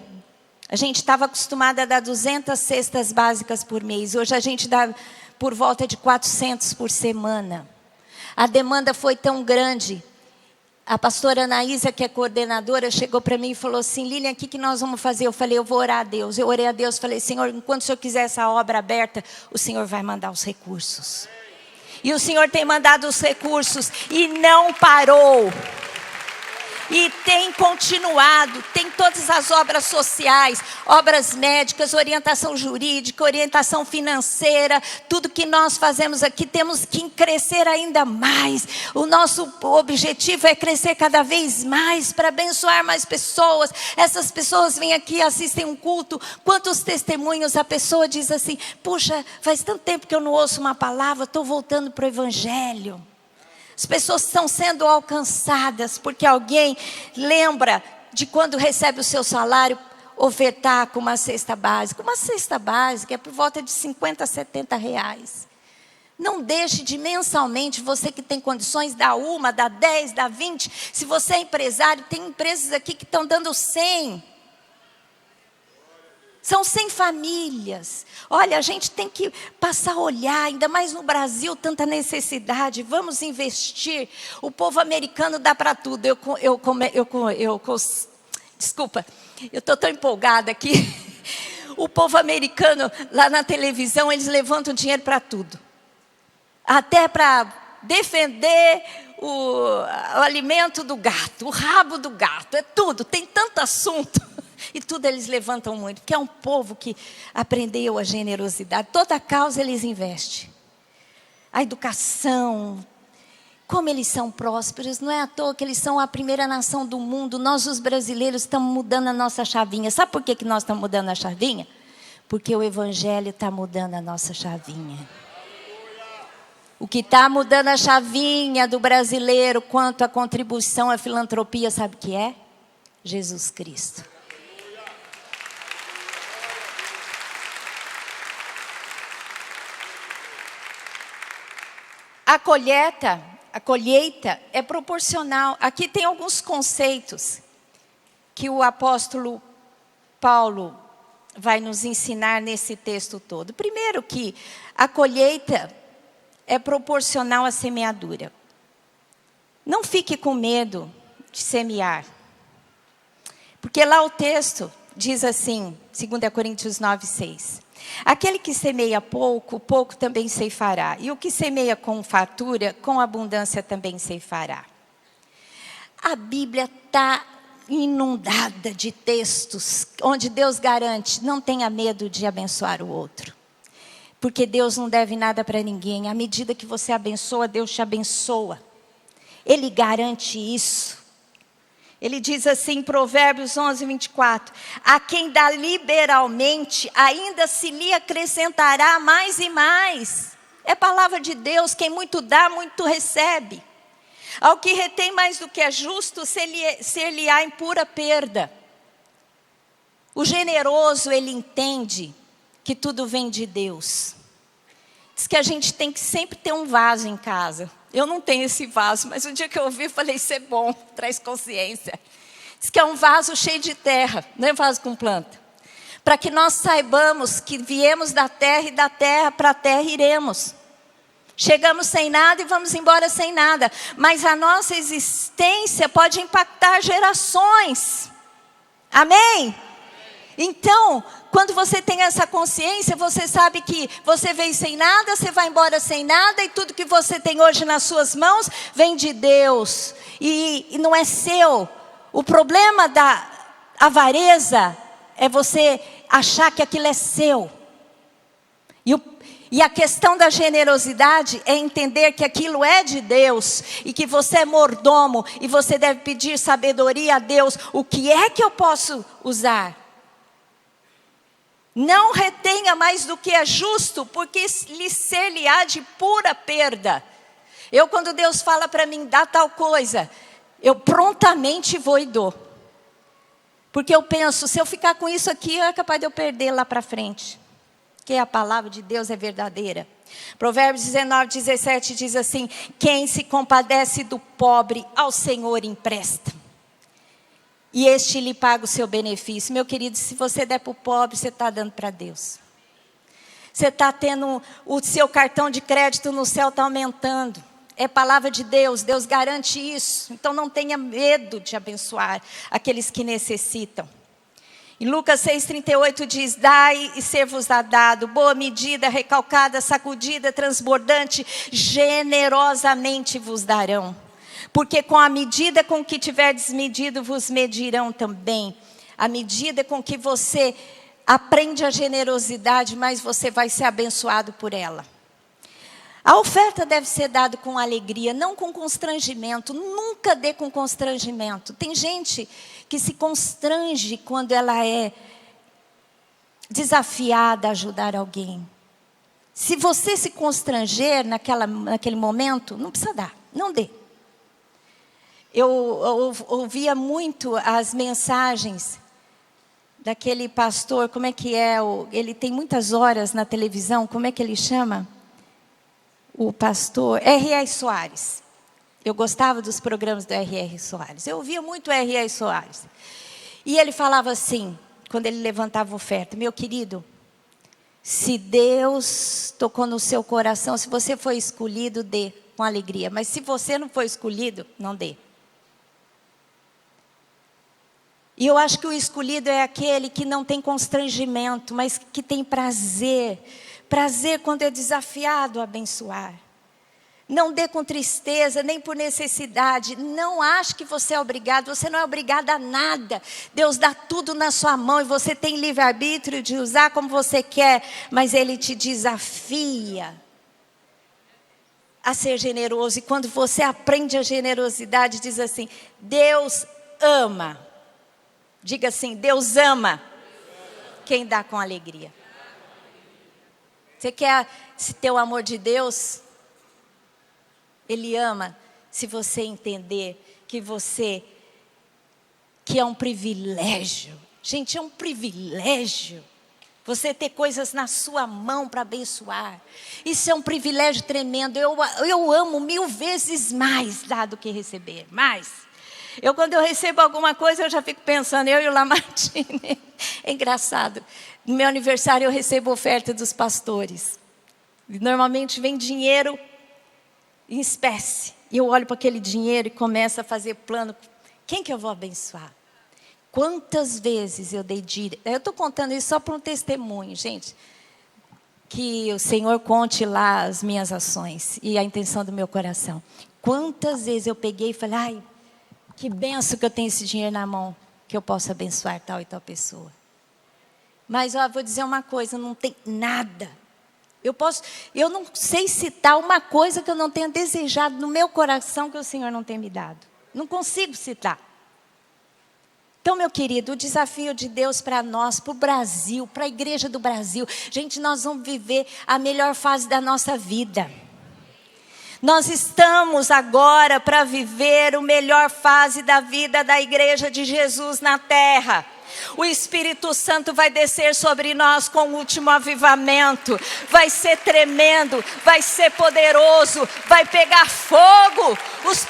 a gente estava acostumada a dar 200 cestas básicas por mês. Hoje a gente dá por volta de 400 por semana. A demanda foi tão grande. A pastora Anaísa, que é coordenadora, chegou para mim e falou assim, Lilian, o que nós vamos fazer? Eu falei, eu vou orar a Deus. Eu orei a Deus, falei, Senhor, enquanto o Senhor quiser essa obra aberta, o Senhor vai mandar os recursos. E o Senhor tem mandado os recursos e não parou. E tem continuado, tem todas as obras sociais, obras médicas, orientação jurídica, orientação financeira, tudo que nós fazemos aqui, temos que crescer ainda mais. O nosso objetivo é crescer cada vez mais, para abençoar mais pessoas. Essas pessoas vêm aqui, assistem um culto, quantos testemunhos a pessoa diz assim, puxa, faz tanto tempo que eu não ouço uma palavra, estou voltando para o Evangelho. As pessoas estão sendo alcançadas porque alguém lembra de quando recebe o seu salário, ofertar com uma cesta básica. Uma cesta básica é por volta de 50 a 70 reais. Não deixe de mensalmente, você que tem condições, dar 1, dar 10, dar 20. Se você é empresário, tem empresas aqui que estão dando 100. São 100 famílias. Olha, a gente tem que passar a olhar, ainda mais no Brasil, tanta necessidade. Vamos investir. O povo americano dá para tudo. Desculpa, eu estou tão empolgada aqui. O povo americano, lá na televisão, eles levantam dinheiro para tudo. Até para defender o alimento do gato, o rabo do gato. É tudo, tem tanto assunto. E tudo eles levantam muito, porque é um povo que aprendeu a generosidade. Toda causa eles investem. A educação, Como eles são prósperos, não é à toa que eles são a primeira nação do mundo. Nós, os brasileiros, estamos mudando a nossa chavinha. Sabe por que nós estamos mudando a chavinha? Porque o Evangelho está mudando a nossa chavinha. O que está mudando a chavinha do brasileiro quanto à contribuição à filantropia, sabe o que é? Jesus Cristo. A colheita é proporcional. Aqui tem alguns conceitos que o apóstolo Paulo vai nos ensinar nesse texto todo. Primeiro que a colheita é proporcional à semeadura. Não fique com medo de semear. Porque lá o texto diz assim, 2 Coríntios 9:6. Aquele que semeia pouco, pouco também ceifará. E o que semeia com fartura, com abundância também ceifará. A Bíblia está inundada de textos onde Deus garante, não tenha medo de abençoar o outro. Porque Deus não deve nada para ninguém. À medida que você abençoa, Deus te abençoa. Ele garante isso. Ele diz assim em Provérbios 11:24. A quem dá liberalmente, ainda se lhe acrescentará mais e mais. É palavra de Deus, quem muito dá, muito recebe. Ao que retém mais do que é justo, ser-lhe-á em pura perda. O generoso, ele entende que tudo vem de Deus. Diz que a gente tem que sempre ter um vaso em casa. Eu não tenho esse vaso, mas o dia que eu ouvi, eu falei, isso é bom, traz consciência. Diz que é um vaso cheio de terra, não é vaso com planta. Para que nós saibamos que viemos da terra e da terra para a terra iremos. Chegamos sem nada e vamos embora sem nada. Mas a nossa existência pode impactar gerações. Amém? Então, quando você tem essa consciência, você sabe que você veio sem nada, você vai embora sem nada, e tudo que você tem hoje nas suas mãos vem de Deus, e não é seu. O problema da avareza é você achar que aquilo é seu. E a questão da generosidade é entender que aquilo é de Deus, e que você é mordomo, e você deve pedir sabedoria a Deus. O que é que eu posso usar? Não retenha mais do que é justo, porque lhe ser-lhe-á de pura perda. Quando Deus fala para mim, dá tal coisa, eu prontamente vou e dou. Porque eu penso, se eu ficar com isso aqui, é capaz de eu perder lá para frente. Porque a palavra de Deus é verdadeira. Provérbios 19:17 diz assim, quem se compadece do pobre, ao Senhor empresta. E este lhe paga o seu benefício. Meu querido, se você der para o pobre, você está dando para Deus. Você está tendo, o seu cartão de crédito no céu está aumentando. É palavra de Deus, Deus garante isso. Então não tenha medo de abençoar aqueles que necessitam. Em Lucas 6:38 diz, dai e ser-vos-á dado, boa medida, recalcada, sacudida, transbordante, generosamente vos darão. Porque com a medida com que tiverdes medido, vos medirão também. A medida com que você aprende a generosidade, mais você vai ser abençoado por ela. A oferta deve ser dada com alegria, não com constrangimento. Nunca dê com constrangimento. Tem gente que se constrange quando ela é desafiada a ajudar alguém. Se você se constranger naquele momento, não precisa dar, não dê. Eu ouvia muito as mensagens daquele pastor, como é que é? Ele tem muitas horas na televisão, como é que ele chama? O pastor R.R. Soares. Eu gostava dos programas do R.R. Soares. Eu ouvia muito o R.R. Soares. E ele falava assim, quando ele levantava oferta, meu querido, se Deus tocou no seu coração, se você foi escolhido, dê com alegria. Mas se você não foi escolhido, não dê. E eu acho que o escolhido é aquele que não tem constrangimento, mas que tem prazer. Prazer quando é desafiado a abençoar. Não dê com tristeza, nem por necessidade. Não ache que você é obrigado. Você não é obrigado a nada. Deus dá tudo na sua mão e você tem livre-arbítrio de usar como você quer. Mas Ele te desafia a ser generoso. E quando você aprende a generosidade, diz assim: Deus ama. Diga assim: Deus ama quem dá com alegria. Você quer ter o amor de Deus? Ele ama se você entender que é um privilégio. Gente, é um privilégio você ter coisas na sua mão para abençoar. Isso é um privilégio tremendo. Eu amo 1000 vezes mais dar do que receber. Mais. Quando eu recebo alguma coisa, eu já fico pensando, eu e o Lamartine. É engraçado. No meu aniversário, eu recebo oferta dos pastores. Normalmente vem dinheiro em espécie. E eu olho para aquele dinheiro e começo a fazer plano. Quem que eu vou abençoar? Quantas vezes eu dei dinheiro? Eu estou contando isso só para um testemunho, gente. Que o Senhor conte lá as minhas ações e a intenção do meu coração. Quantas vezes eu peguei e falei, ai, que benção que eu tenho esse dinheiro na mão, que eu posso abençoar tal e tal pessoa. Mas vou dizer uma coisa, não tem nada. Eu não sei citar uma coisa que eu não tenha desejado no meu coração que o Senhor não tem me dado. Não consigo citar. Então, meu querido, o desafio de Deus para nós, para o Brasil, para a igreja do Brasil. Gente, nós vamos viver a melhor fase da nossa vida. Nós estamos agora para viver a melhor fase da vida da igreja de Jesus na terra. O Espírito Santo vai descer sobre nós com o último avivamento. Vai ser tremendo, vai ser poderoso, vai pegar fogo. Os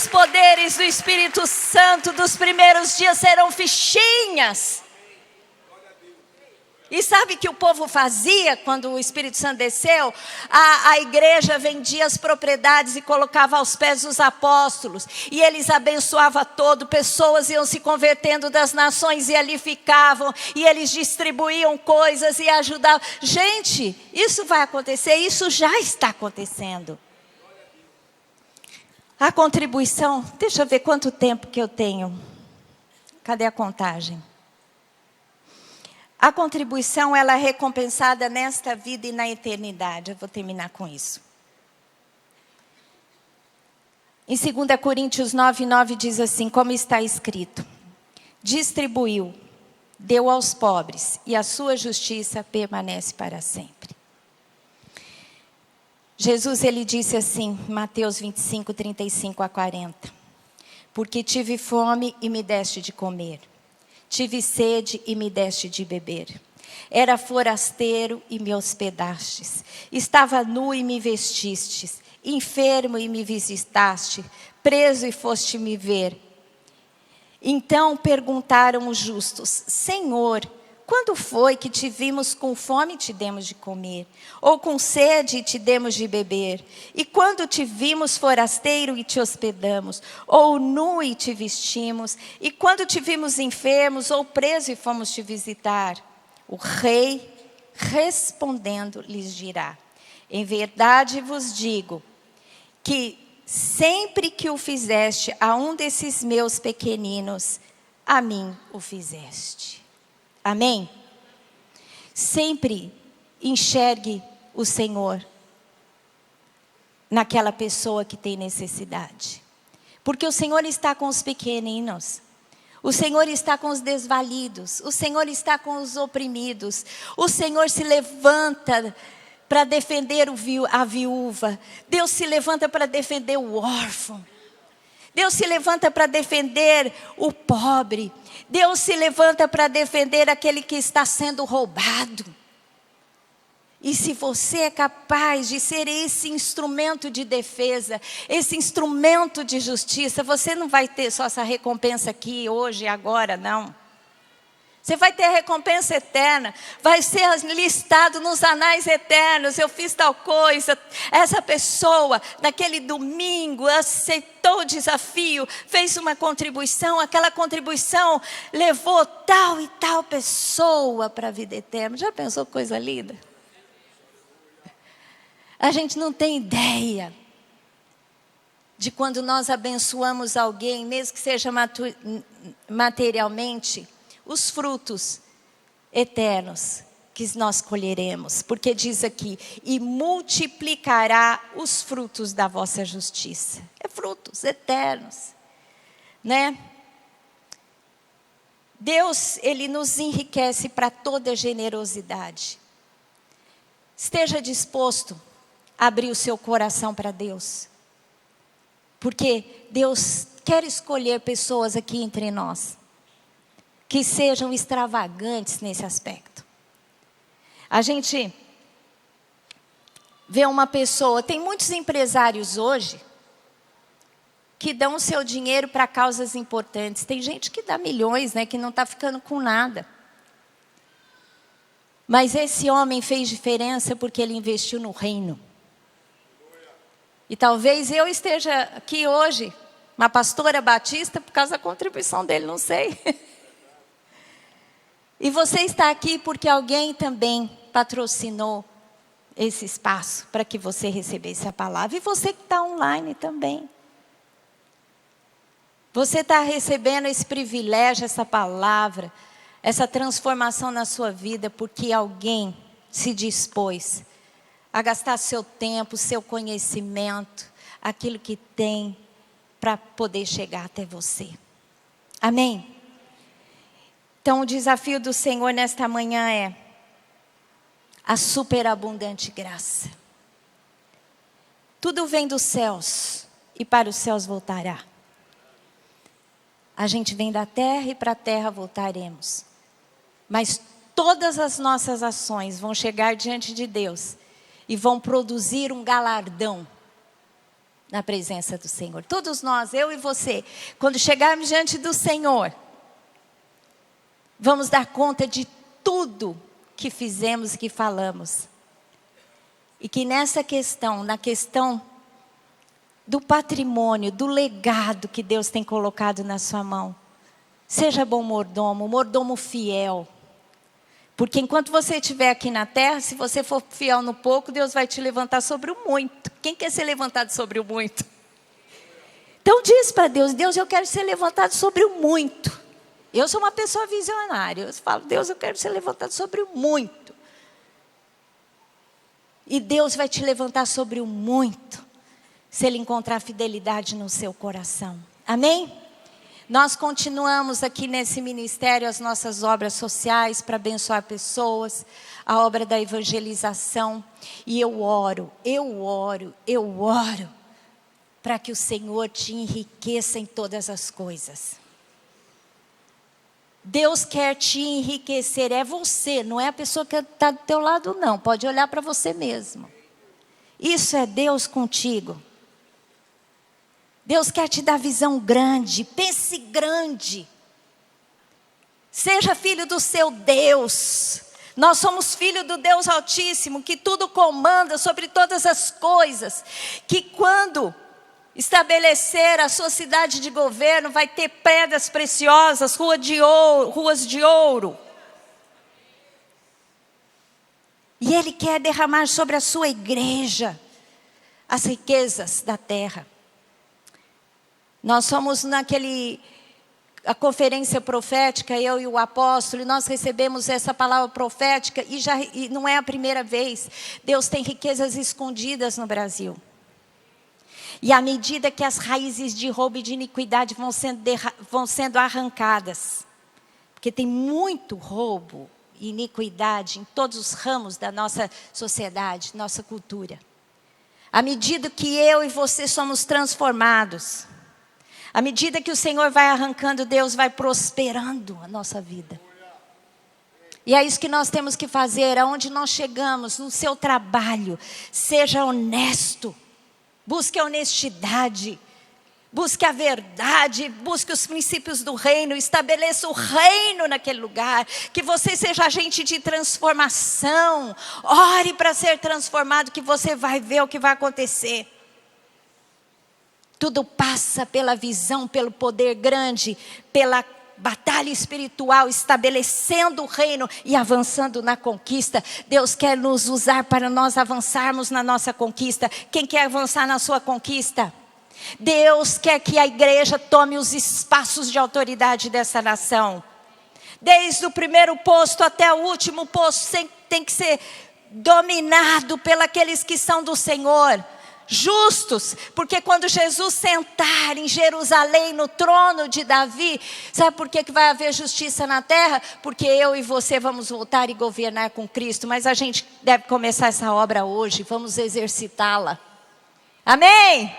poderes do Espírito Santo dos primeiros dias serão fichinhas. E sabe o que o povo fazia quando o Espírito Santo desceu? A igreja vendia as propriedades e colocava aos pés dos apóstolos. E eles abençoavam todo, pessoas iam se convertendo das nações e ali ficavam. E eles distribuíam coisas e ajudavam. Gente, isso vai acontecer, isso já está acontecendo. A contribuição, deixa eu ver quanto tempo que eu tenho. Cadê a contagem? A contribuição, ela é recompensada nesta vida e na eternidade. Eu vou terminar com isso. Em 2 Coríntios 9:9 diz assim, como está escrito: distribuiu, deu aos pobres, e a sua justiça permanece para sempre. Jesus, ele disse assim, Mateus 25, 35 a 40. Porque tive fome e me deste de comer. Tive sede e me deste de beber. Era forasteiro e me hospedastes. Estava nu e me vestistes. Enfermo e me visitaste. Preso e foste me ver. Então perguntaram os justos: Senhor, quando foi que te vimos com fome e te demos de comer? Ou com sede e te demos de beber? E quando te vimos forasteiro e te hospedamos? Ou nu e te vestimos? E quando te vimos enfermos ou preso e fomos te visitar? O rei, respondendo, lhes dirá: em verdade vos digo, que sempre que o fizeste a um desses meus pequeninos, a mim o fizeste. Amém? Sempre enxergue o Senhor naquela pessoa que tem necessidade. Porque o Senhor está com os pequeninos. O Senhor está com os desvalidos. O Senhor está com os oprimidos. O Senhor se levanta para defender a viúva. Deus se levanta para defender o órfão. Deus se levanta para defender o pobre. Deus se levanta para defender aquele que está sendo roubado. E se você é capaz de ser esse instrumento de defesa, esse instrumento de justiça, você não vai ter só essa recompensa aqui, hoje, agora, não. Você vai ter a recompensa eterna, vai ser listado nos anais eternos. Eu fiz tal coisa, essa pessoa naquele domingo aceitou o desafio, fez uma contribuição, aquela contribuição levou tal e tal pessoa para a vida eterna. Já pensou coisa linda? A gente não tem ideia de quando nós abençoamos alguém, mesmo que seja materialmente, os frutos eternos que nós colheremos, porque diz aqui, e multiplicará os frutos da vossa justiça. É frutos eternos, né? Deus, Ele nos enriquece para toda generosidade. Esteja disposto a abrir o seu coração para Deus. Porque Deus quer escolher pessoas aqui entre nós que sejam extravagantes nesse aspecto. A gente vê uma pessoa, tem muitos empresários hoje que dão o seu dinheiro para causas importantes. Tem gente que dá milhões, né, que não está ficando com nada. Mas esse homem fez diferença porque ele investiu no reino. E talvez eu esteja aqui hoje, uma pastora batista, por causa da contribuição dele, não sei. E você está aqui porque alguém também patrocinou esse espaço para que você recebesse a palavra. E você que está online também. Você está recebendo esse privilégio, essa palavra, essa transformação na sua vida, porque alguém se dispôs a gastar seu tempo, seu conhecimento, aquilo que tem para poder chegar até você. Amém? Então o desafio do Senhor nesta manhã é a superabundante graça. Tudo vem dos céus e para os céus voltará. A gente vem da terra e para a terra voltaremos. Mas todas as nossas ações vão chegar diante de Deus e vão produzir um galardão na presença do Senhor. Todos nós, eu e você, quando chegarmos diante do Senhor, vamos dar conta de tudo que fizemos e que falamos. E que nessa questão, na questão do patrimônio, do legado que Deus tem colocado na sua mão, seja bom mordomo, mordomo fiel. Porque enquanto você estiver aqui na terra, se você for fiel no pouco, Deus vai te levantar sobre o muito. Quem quer ser levantado sobre o muito? Então diz para Deus, Deus, eu quero ser levantado sobre o muito. Eu sou uma pessoa visionária, eu falo, Deus, eu quero ser levantado sobre o muito. E Deus vai te levantar sobre o muito, se Ele encontrar fidelidade no seu coração. Amém? Nós continuamos aqui nesse ministério as nossas obras sociais para abençoar pessoas, a obra da evangelização. E eu oro para que o Senhor te enriqueça em todas as coisas. Deus quer te enriquecer, é você, não é a pessoa que está do teu lado não, pode olhar para você mesmo. Isso é Deus contigo. Deus quer te dar visão grande, pense grande. Seja filho do seu Deus. Nós somos filho do Deus Altíssimo, que tudo comanda sobre todas as coisas. Que quando estabelecer a sua cidade de governo, vai ter pedras preciosas, ruas de ouro. E Ele quer derramar sobre a sua igreja as riquezas da terra. Nós fomos a conferência profética, eu e o apóstolo, e nós recebemos essa palavra profética, e não é a primeira vez. Deus tem riquezas escondidas no Brasil. E à medida que as raízes de roubo e de iniquidade vão sendo arrancadas, porque tem muito roubo e iniquidade em todos os ramos da nossa sociedade, nossa cultura. À medida que eu e você somos transformados, à medida que o Senhor vai arrancando, Deus vai prosperando a nossa vida. E é isso que nós temos que fazer, aonde nós chegamos, no seu trabalho. Seja honesto, busque a honestidade, busque a verdade, busque os princípios do reino, estabeleça o reino naquele lugar. Que você seja agente de transformação, ore para ser transformado, que você vai ver o que vai acontecer. Tudo passa pela visão, pelo poder grande, pela batalha espiritual, estabelecendo o reino e avançando na conquista. Deus quer nos usar para nós avançarmos na nossa conquista. Quem quer avançar na sua conquista? Deus quer que a igreja tome os espaços de autoridade dessa nação. Desde o primeiro posto até o último posto, sem tem que ser dominado pelos que são do Senhor. Justos, porque quando Jesus sentar em Jerusalém, no trono de Davi, sabe por que vai haver justiça na terra? Porque eu e você vamos voltar e governar com Cristo, mas a gente deve começar essa obra hoje, vamos exercitá-la. Amém?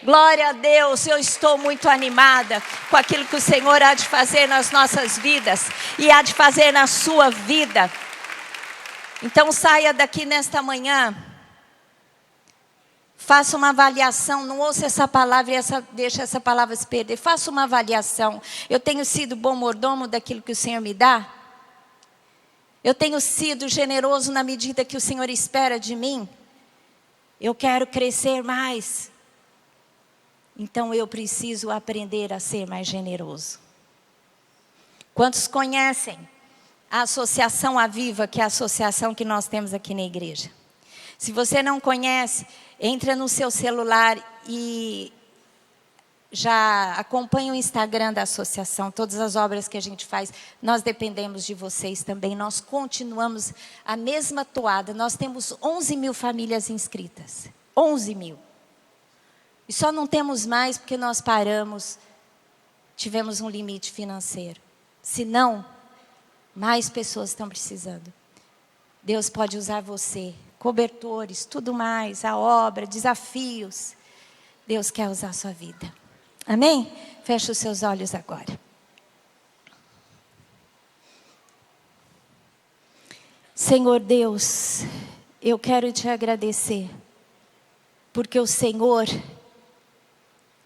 Glória a Deus, eu estou muito animada com aquilo que o Senhor há de fazer nas nossas vidas e há de fazer na sua vida. Então saia daqui nesta manhã, faça uma avaliação, não ouça essa palavra e deixe essa palavra se perder. Faça uma avaliação. Eu tenho sido bom mordomo daquilo que o Senhor me dá? Eu tenho sido generoso na medida que o Senhor espera de mim? Eu quero crescer mais. Então eu preciso aprender a ser mais generoso. Quantos conhecem a Associação Aviva, que é a associação que nós temos aqui na igreja? Se você não conhece, entra no seu celular e já acompanha o Instagram da associação, todas as obras que a gente faz. Nós dependemos de vocês também, nós continuamos a mesma toada. Nós temos 11 mil famílias inscritas, 11 mil. E só não temos mais porque nós paramos, tivemos um limite financeiro. Senão, mais pessoas estão precisando. Deus pode usar você, cobertores, tudo mais, a obra, desafios. Deus quer usar a sua vida. Amém? Feche os seus olhos agora. Senhor Deus, eu quero te agradecer, porque o Senhor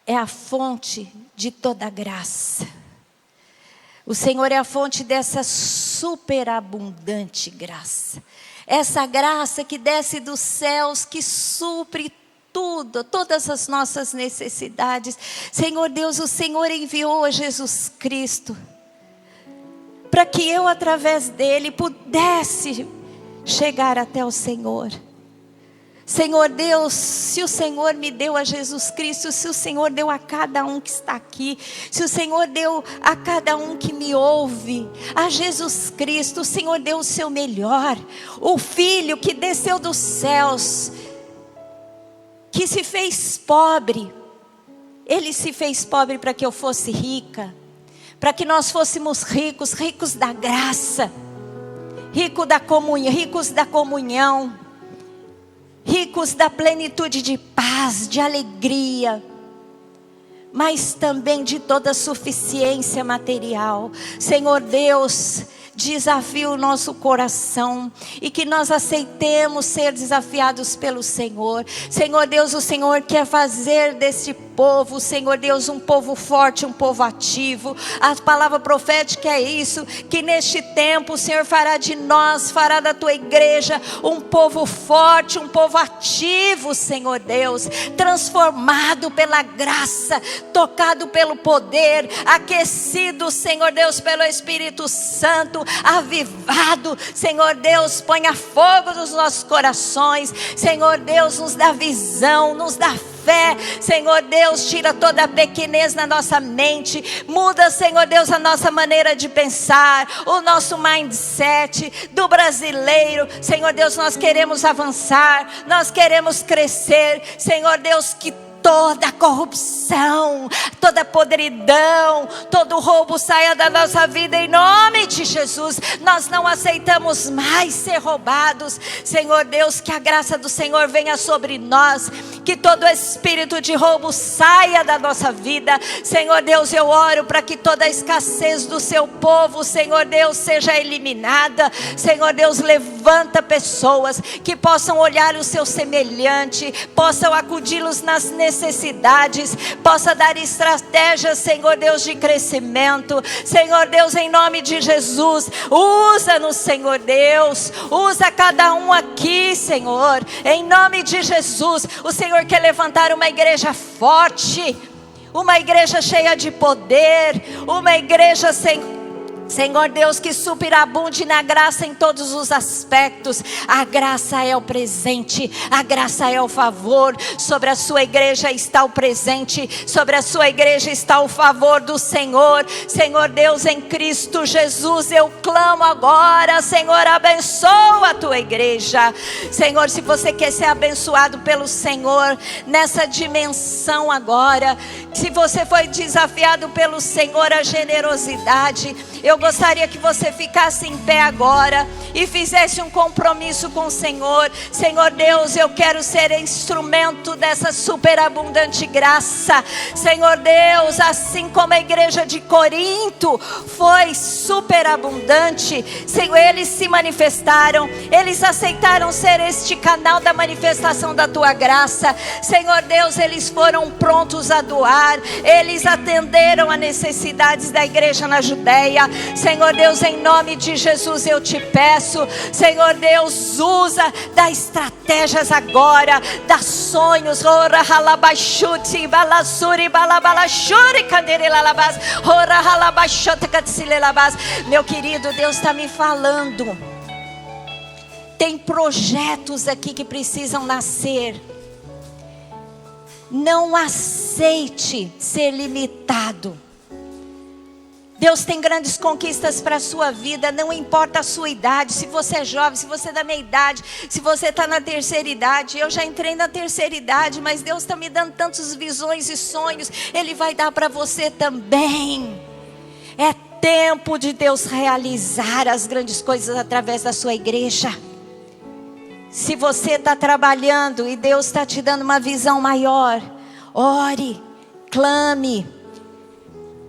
é a fonte de toda graça. O Senhor é a fonte dessa superabundante graça. Essa graça que desce dos céus, que supre tudo, todas as nossas necessidades. Senhor Deus, o Senhor enviou a Jesus Cristo para que eu, através dele, pudesse chegar até o Senhor. Senhor Deus, se o Senhor me deu a Jesus Cristo, se o Senhor deu a cada um que está aqui, se o Senhor deu a cada um que me ouve, a Jesus Cristo, o Senhor deu o seu melhor, o Filho que desceu dos céus, que se fez pobre, Ele se fez pobre para que eu fosse rica, para que nós fôssemos ricos, ricos da graça, ricos da comunhão, ricos da plenitude de paz, de alegria, mas também de toda suficiência material. Senhor Deus, desafia o nosso coração e que nós aceitemos ser desafiados pelo Senhor. Senhor Deus, o Senhor quer fazer desse povo, Senhor Deus, um povo forte, um povo ativo. A palavra profética é isso, que neste tempo o Senhor fará de nós, fará da tua igreja um povo forte, um povo ativo, Senhor Deus, transformado pela graça, tocado pelo poder, aquecido, Senhor Deus, pelo Espírito Santo, avivado. Senhor Deus, ponha fogo nos nossos corações. Senhor Deus, nos dá visão, nos dá fé. Senhor Deus, tira toda a pequenez na nossa mente. Muda, Senhor Deus, a nossa maneira de pensar, o nosso mindset do brasileiro. Senhor Deus, nós queremos avançar, nós queremos crescer. Senhor Deus, que toda corrupção, toda podridão, todo roubo saia da nossa vida em nome de Jesus. Nós não aceitamos mais ser roubados. Senhor Deus, que a graça do Senhor venha sobre nós, que todo espírito de roubo saia da nossa vida. Senhor Deus, eu oro para que toda a escassez do seu povo, Senhor Deus, seja eliminada. Senhor Deus, levanta pessoas que possam olhar o seu semelhante, possam acudi-los nas necessidades, possa dar estratégias, Senhor Deus, de crescimento. Senhor Deus, em nome de Jesus, usa-nos, Senhor Deus, usa cada um aqui, Senhor, em nome de Jesus. O Senhor quer levantar uma igreja forte, uma igreja cheia de poder, uma igreja Senhor Deus, que superabunde na graça em todos os aspectos. A graça é o presente, a graça é o favor. Sobre a sua igreja está o presente, sobre a sua igreja está o favor do Senhor. Senhor Deus, em Cristo Jesus, eu clamo agora, Senhor, abençoa a tua igreja. Senhor, se você quer ser abençoado pelo Senhor nessa dimensão agora, se você foi desafiado pelo Senhor à generosidade, eu gostaria que você ficasse em pé agora e fizesse um compromisso com o Senhor. Senhor Deus, eu quero ser instrumento dessa superabundante graça. Senhor Deus, assim como a igreja de Corinto foi superabundante, Senhor, eles se manifestaram, eles aceitaram ser este canal da manifestação da tua graça. Senhor Deus, eles foram prontos a doar, eles atenderam a necessidades da igreja na Judeia. Senhor Deus, em nome de Jesus eu te peço, Senhor Deus, usa, dá estratégias agora, dá sonhos. Meu querido, Deus está me falando, tem projetos aqui que precisam nascer. Não aceite ser limitado. Deus tem grandes conquistas para a sua vida, não importa a sua idade, se você é jovem, se você é da minha idade, se você está na terceira idade. Eu já entrei na terceira idade, mas Deus está me dando tantas visões e sonhos, Ele vai dar para você também. É tempo de Deus realizar as grandes coisas através da sua igreja. Se você está trabalhando e Deus está te dando uma visão maior, ore, clame,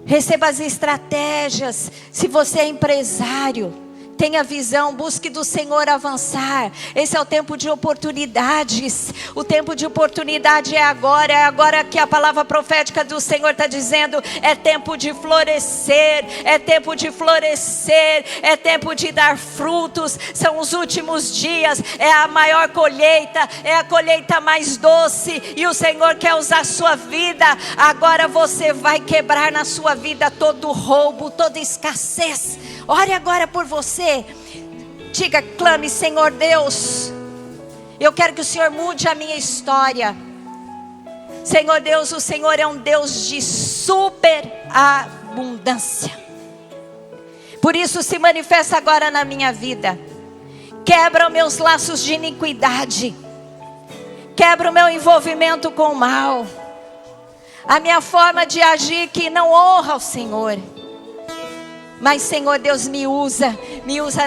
receba as estratégias. Se você é empresário, tenha visão, busque do Senhor avançar. Esse é o tempo de oportunidades. O tempo de oportunidade é agora que a palavra profética do Senhor está dizendo. É tempo de florescer, é tempo de florescer, é tempo de dar frutos. São os últimos dias, é a maior colheita, é a colheita mais doce, e o Senhor quer usar a sua vida. Agora você vai quebrar na sua vida todo roubo, toda escassez. Ore agora por você. Diga, clame: Senhor Deus, eu quero que o Senhor mude a minha história. Senhor Deus, o Senhor é um Deus de superabundância. Por isso se manifesta agora na minha vida. Quebra os meus laços de iniquidade. Quebra o meu envolvimento com o mal. A minha forma de agir que não honra ao Senhor. Mas Senhor Deus, me usa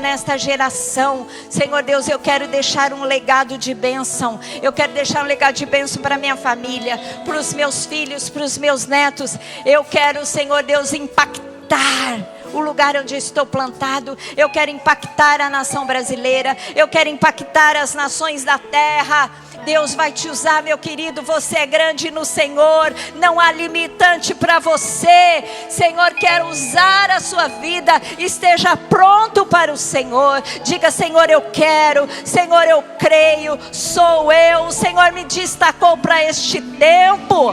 nesta geração. Senhor Deus, eu quero deixar um legado de bênção. Eu quero deixar um legado de bênção para minha família, para os meus filhos, para os meus netos. Eu quero, Senhor Deus, impactar o lugar onde eu estou plantado. Eu quero impactar a nação brasileira. Eu quero impactar as nações da terra. Deus vai te usar, meu querido. Você é grande no Senhor. Não há limitante para você. Senhor quer usar a sua vida. Esteja pronto para o Senhor. Diga: Senhor, eu quero. Senhor, eu creio. Sou eu. O Senhor me destacou para este tempo.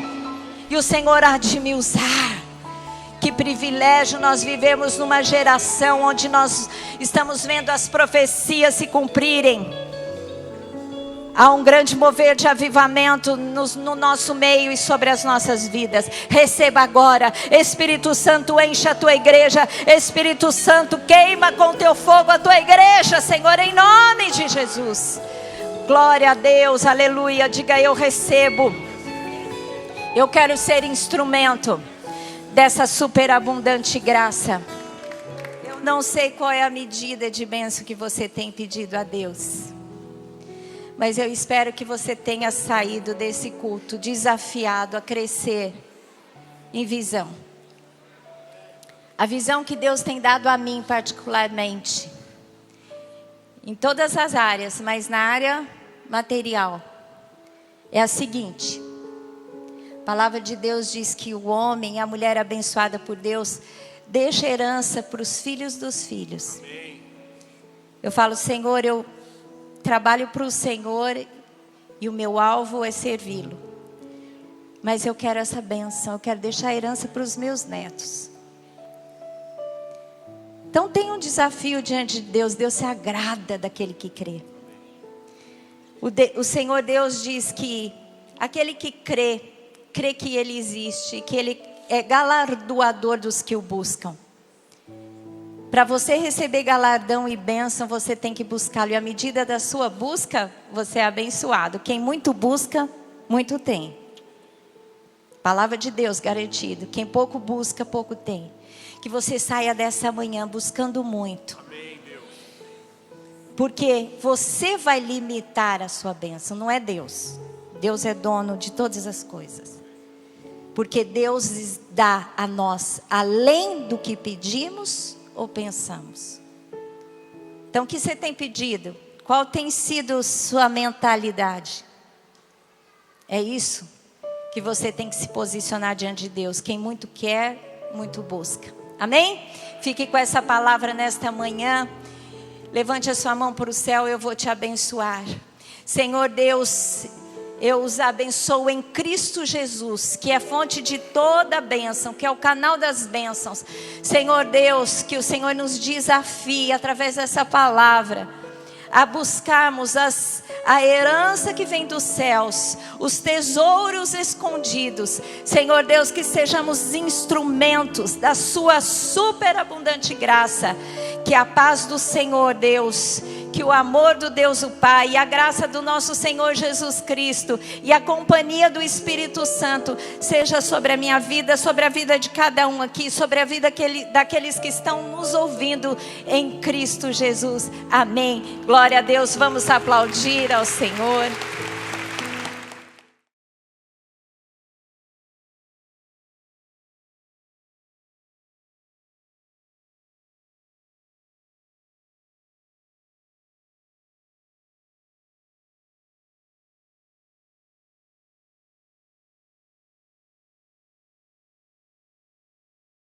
E o Senhor há de me usar. Que privilégio nós vivemos numa geração onde nós estamos vendo as profecias se cumprirem. Há um grande mover de avivamento no nosso meio e sobre as nossas vidas. Receba agora. Espírito Santo, enche a tua igreja. Espírito Santo, queima com teu fogo a tua igreja, Senhor, em nome de Jesus. Glória a Deus, aleluia. Diga: eu recebo. Eu quero ser instrumento dessa superabundante graça. Eu não sei qual é a medida de bênção que você tem pedido a Deus. Mas eu espero que você tenha saído desse culto desafiado a crescer em visão. A visão que Deus tem dado a mim particularmente. Em todas as áreas, mas na área material. É a seguinte. A palavra de Deus diz que o homem, a mulher abençoada por Deus, deixa herança para os filhos dos filhos. Eu falo: Senhor, eu trabalho para o Senhor e o meu alvo é servi-lo. Mas eu quero essa bênção, eu quero deixar a herança para os meus netos. Então tem um desafio diante de Deus. Deus se agrada daquele que crê. O Senhor Deus diz que aquele que crê que Ele existe, que Ele é galardoador dos que o buscam. Para você receber galardão e bênção, você tem que buscá-lo. E à medida da sua busca, você é abençoado. Quem muito busca, muito tem. Palavra de Deus garantido. Quem pouco busca, pouco tem. Que você saia dessa manhã buscando muito. Amém, Deus. Porque você vai limitar a sua bênção, não é Deus. Deus é dono de todas as coisas. Porque Deus dá a nós além do que pedimos ou pensamos. Então o que você tem pedido? Qual tem sido sua mentalidade? É isso que você tem que se posicionar diante de Deus. Quem muito quer, muito busca. Amém? Fique com essa palavra nesta manhã. Levante a sua mão para o céu, eu vou te abençoar. Senhor Deus, eu os abençoo em Cristo Jesus, que é fonte de toda a bênção, que é o canal das bênçãos. Senhor Deus, que o Senhor nos desafie através dessa palavra a buscarmos a herança que vem dos céus, os tesouros escondidos. Senhor Deus, que sejamos instrumentos da sua superabundante graça. Que a paz do Senhor Deus, que o amor do Deus o Pai e a graça do nosso Senhor Jesus Cristo e a companhia do Espírito Santo seja sobre a minha vida, sobre a vida de cada um aqui, sobre a vida daqueles que estão nos ouvindo em Cristo Jesus. Amém. Glória a Deus. Vamos aplaudir ao Senhor.